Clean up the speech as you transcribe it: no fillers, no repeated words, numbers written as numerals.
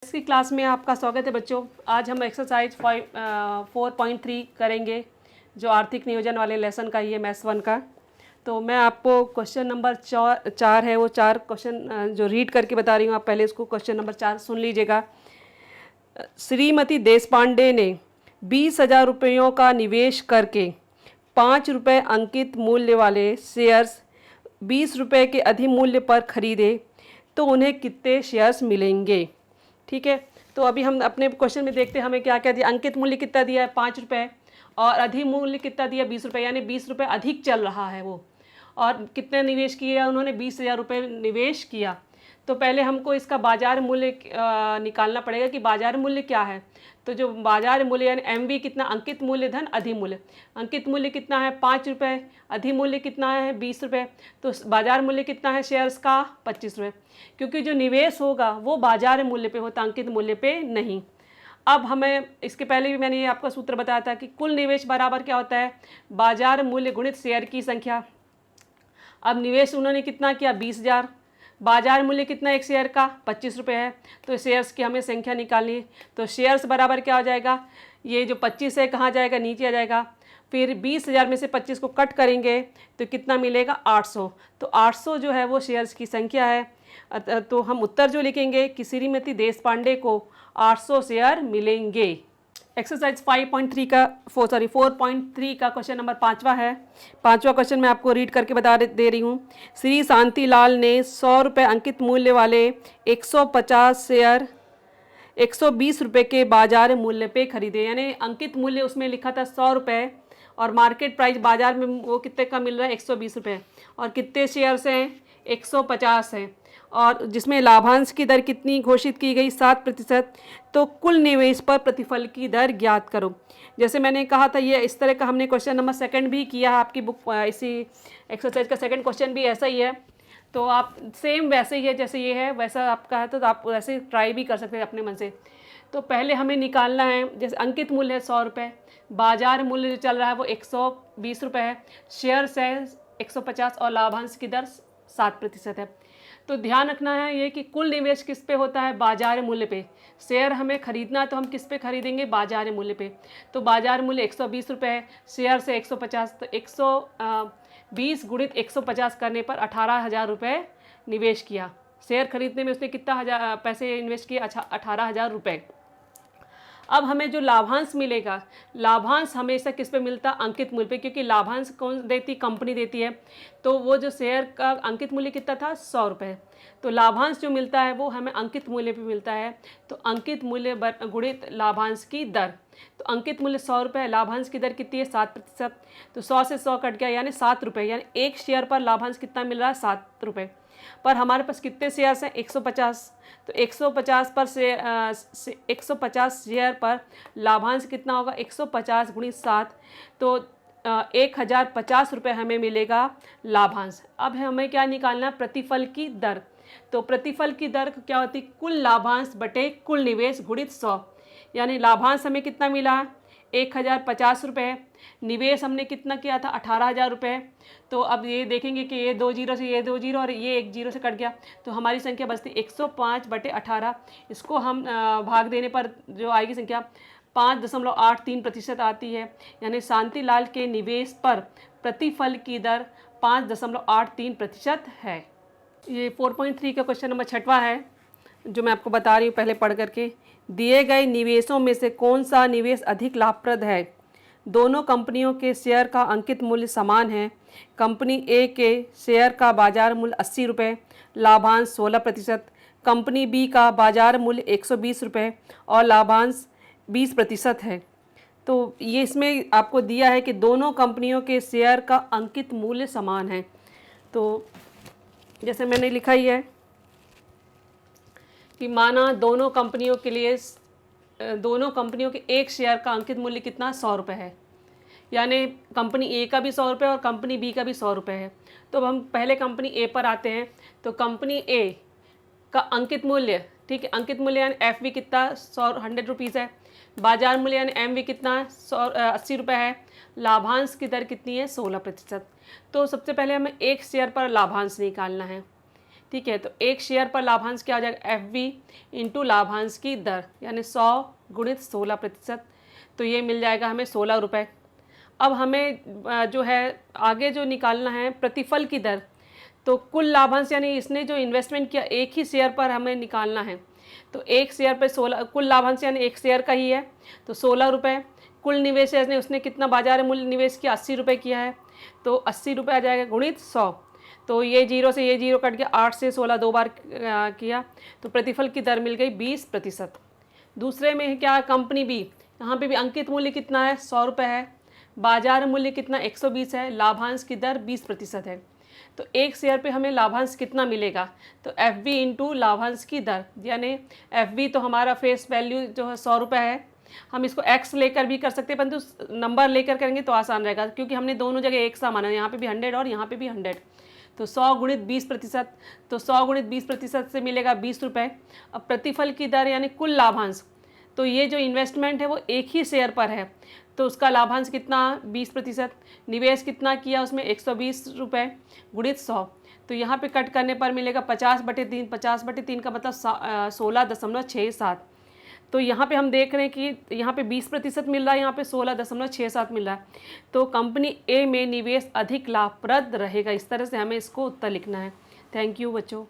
Maths की class में आपका स्वागत है बच्चों। आज हम एक्सरसाइज 4.3 करेंगे, जो आर्थिक नियोजन वाले लेसन का ही है, मैथ्स 1 का। तो मैं आपको क्वेश्चन नंबर 4 है, वो 4 क्वेश्चन जो रीड करके बता रही हूँ। आप पहले उसको क्वेश्चन नंबर 4 सुन लीजिएगा। श्रीमती देशपांडे ने 20,000 रुपयों का निवेश करके 5 रुपये अंकित मूल्य वाले शेयर्स 20 रुपये के अधिमूल्य पर खरीदे, तो उन्हें कितने शेयर्स मिलेंगे। ठीक है, तो अभी हम अपने क्वेश्चन में देखते हैं हमें क्या क्या दिया। अंकित मूल्य कितना दिया है 5 रुपये, और अधिमूल्य कितना दिया 20 रुपये, यानी 20 रुपये अधिक चल रहा है वो। और कितने निवेश किया उन्होंने, 20,000 रुपये निवेश किया। तो पहले हमको इसका बाजार मूल्य निकालना पड़ेगा कि बाजार मूल्य क्या है। तो जो बाजार मूल्य यानी एमवी कितना, अंकित मूल्य धन अधिमूल्य। अंकित मूल्य कितना है 5 रुपये, अधिमूल्य कितना है 20 रुपये, तो बाजार मूल्य कितना है शेयर्स का 25 रुपये। क्योंकि जो निवेश होगा वो बाजार मूल्य पे होता, अंकित मूल्य पे नहीं। अब हमें इसके पहले भी मैंने ये आपका सूत्र बताया था कि कुल निवेश बराबर क्या होता है, बाजार मूल्य गुणित शेयर की संख्या। अब निवेश उन्होंने कितना किया 20,000, बाजार मूल्य कितना एक शेयर का 25 रुपये है, तो शेयर्स की हमें संख्या निकालनी है। तो शेयर्स बराबर क्या हो जाएगा, ये जो 25 है कहाँ जाएगा, नीचे आ जाएगा। फिर 20,000 में से 25 को कट करेंगे तो कितना मिलेगा 800। तो 800 जो है वो शेयर्स की संख्या है। तो हम उत्तर जो लिखेंगे कि श्रीमती देशपांडे को 800 शेयर मिलेंगे। एक्सरसाइज 4.3 का क्वेश्चन नंबर 5वां है। 5वां क्वेश्चन मैं आपको रीड करके बता दे रही हूँ। श्री शांतिलाल ने 100 रुपये अंकित मूल्य वाले 150 शेयर 120 रुपये के बाजार मूल्य पे खरीदे। यानी अंकित मूल्य उसमें लिखा था 100 रुपये, और मार्केट प्राइस बाजार में वो कितने का मिल रहा है 120 रुपये। और कितने शेयर्स हैं 150 हैं, और जिसमें लाभांश की दर कितनी घोषित की गई 7%। तो कुल निवेश पर प्रतिफल की दर ज्ञात करो। जैसे मैंने कहा था ये इस तरह का हमने क्वेश्चन नंबर 2 भी किया है आपकी बुक। इसी एक्सरसाइज का 2nd क्वेश्चन भी ऐसा ही है। तो आप सेम वैसे ही है जैसे ये है वैसा आपका है, तो आप वैसे ट्राई भी कर सकते हैं अपने मन से। तो पहले हमें निकालना है, जैसे अंकित मूल्य है 100 रुपये, बाजार मूल्य जो चल रहा है वो 120 रुपये है, शेयर्स है 150 और लाभांश की दर 7% है। तो ध्यान रखना है ये कि कुल निवेश किस पे होता है, बाजार मूल्य पे। शेयर हमें खरीदना है तो हम किस पे खरीदेंगे, बाजार मूल्य पे। तो बाजार मूल्य 120 रुपये है, शेयर से 150, तो 120 गुणित 150 करने पर 18,000 रुपये निवेश किया। शेयर खरीदने में उसने कितना पैसे इन्वेस्ट किए, 18,000 रुपये। अब हमें जो लाभांश मिलेगा, लाभांश हमेशा किस पे मिलता, अंकित मूल्य पे, क्योंकि लाभांश कौन देती, कंपनी देती है। तो वो जो शेयर का अंकित मूल्य कितना था 100 रुपये, तो लाभांश जो मिलता है वो हमें अंकित मूल्य पे मिलता है। तो अंकित मूल्य गुणित लाभांश की दर। तो अंकित मूल्य 100 रुपये, लाभांश की दर कितनी है 7%। तो 100 से 100 कट गया यानी 7 रुपये, यानी एक शेयर पर लाभांश कितना मिल रहा है 7 रुपये। पर हमारे पास कितने शेयर्स हैं 150, तो 150 पर से 150 शेयर पर लाभांश कितना होगा 150 गुणित 7, तो 1,050 रुपये हमें मिलेगा लाभांश। अब हमें क्या निकालना है, प्रतिफल की दर। तो प्रतिफल की दर क्या होती, कुल लाभांश बटे कुल निवेश गुणित 100। यानी लाभांश हमें कितना मिला 1,050 रुपये, निवेश हमने कितना किया था 18,000 रुपये। तो अब ये देखेंगे कि ये 2 जीरो से ये 2 जीरो और ये 1 जीरो से कट गया, तो हमारी संख्या बचती 105 बटे 18। इसको हम भाग देने पर जो आएगी संख्या 5.83% आती है। यानी शांतिलाल के निवेश पर प्रतिफल की दर 5.83% है। ये 4.3 का क्वेश्चन नंबर 6वां है, जो मैं आपको बता रही हूँ पहले पढ़ करके। दिए गए निवेशों में से कौन सा निवेश अधिक लाभप्रद है। दोनों कंपनियों के शेयर का अंकित मूल्य समान है। कंपनी ए के शेयर का बाजार मूल्य 80 रुपये, लाभांश 16%। कंपनी बी का बाजार मूल्य 120 रुपये और लाभांश 20% है। तो ये इसमें आपको दिया है कि दोनों कंपनियों के शेयर का अंकित मूल्य समान है। तो जैसे मैंने लिखा ही है कि माना दोनों कंपनियों के एक शेयर का अंकित मूल्य कितना 100 रुपये है, यानी कंपनी ए का भी 100 रुपये और कंपनी बी का भी 100 रुपये है। तो हम पहले कंपनी ए पर आते हैं। तो कंपनी ए का अंकित मूल्य, ठीक है, अंकित मूल्य यानी एफ बी कितना 100 रुपीज़ है, बाजार मूल्य यानी एम बी कितना 80 रुपये है, लाभांश की दर कितनी है 16%। तो सबसे पहले हमें एक शेयर पर लाभांश निकालना है ठीक है। तो एक शेयर पर लाभांश क्या हो जाएगा, FV इंटू लाभांश की दर, यानी 100 गुणित 16%, तो ये मिल जाएगा हमें 16 रुपये। अब हमें जो है आगे जो निकालना है प्रतिफल की दर, तो कुल लाभांश यानी इसने जो इन्वेस्टमेंट किया एक ही शेयर पर हमें निकालना है, तो एक शेयर पे 16, कुल लाभांश यानी एक शेयर का ही है तो 16 रुपये। कुल निवेश है उसने कितना बाजार मूल्य निवेश किया, 80 रुपये किया है, तो 80 रुपये आ जाएगा गुणित 100, तो ये जीरो से ये जीरो कट गया, 8 से 16 दो बार किया, तो प्रतिफल की दर मिल गई 20%। दूसरे में क्या, कंपनी बी, यहाँ पे भी अंकित मूल्य कितना है, 100 रुपये है, बाजार मूल्य कितना 120 है, लाभांश की दर 20% है। तो एक शेयर पे हमें लाभांश कितना मिलेगा, तो FV इंटू लाभांश की दर, यानी FV तो हमारा फेस वैल्यू जो है 100 रुपये है, हम इसको x लेकर भी कर सकते हैं, परंतु नंबर लेकर करेंगे तो आसान रहेगा, क्योंकि हमने दोनों जगह एक सा माना, यहाँ पे भी 100 और यहाँ पे भी 100, तो 100 गुणित 20%, तो 100 गुणित 20% से मिलेगा 20 रुपये। अब प्रतिफल की दर यानी कुल लाभांश, तो ये जो इन्वेस्टमेंट है वो एक ही शेयर पर है, तो उसका लाभांश कितना 20%, निवेश कितना किया उसमें 120 रुपये गुणित 100, तो यहाँ पे कट करने पर मिलेगा 50/3, 50/3 का मतलब 16.67, तो यहाँ पे हम देख रहे हैं कि यहाँ पे 20% मिल रहा है, यहाँ पे 16.67 मिल रहा है, तो कंपनी ए में निवेश अधिक लाभप्रद रहेगा। इस तरह से हमें इसको उत्तर लिखना है। थैंक यू बच्चों।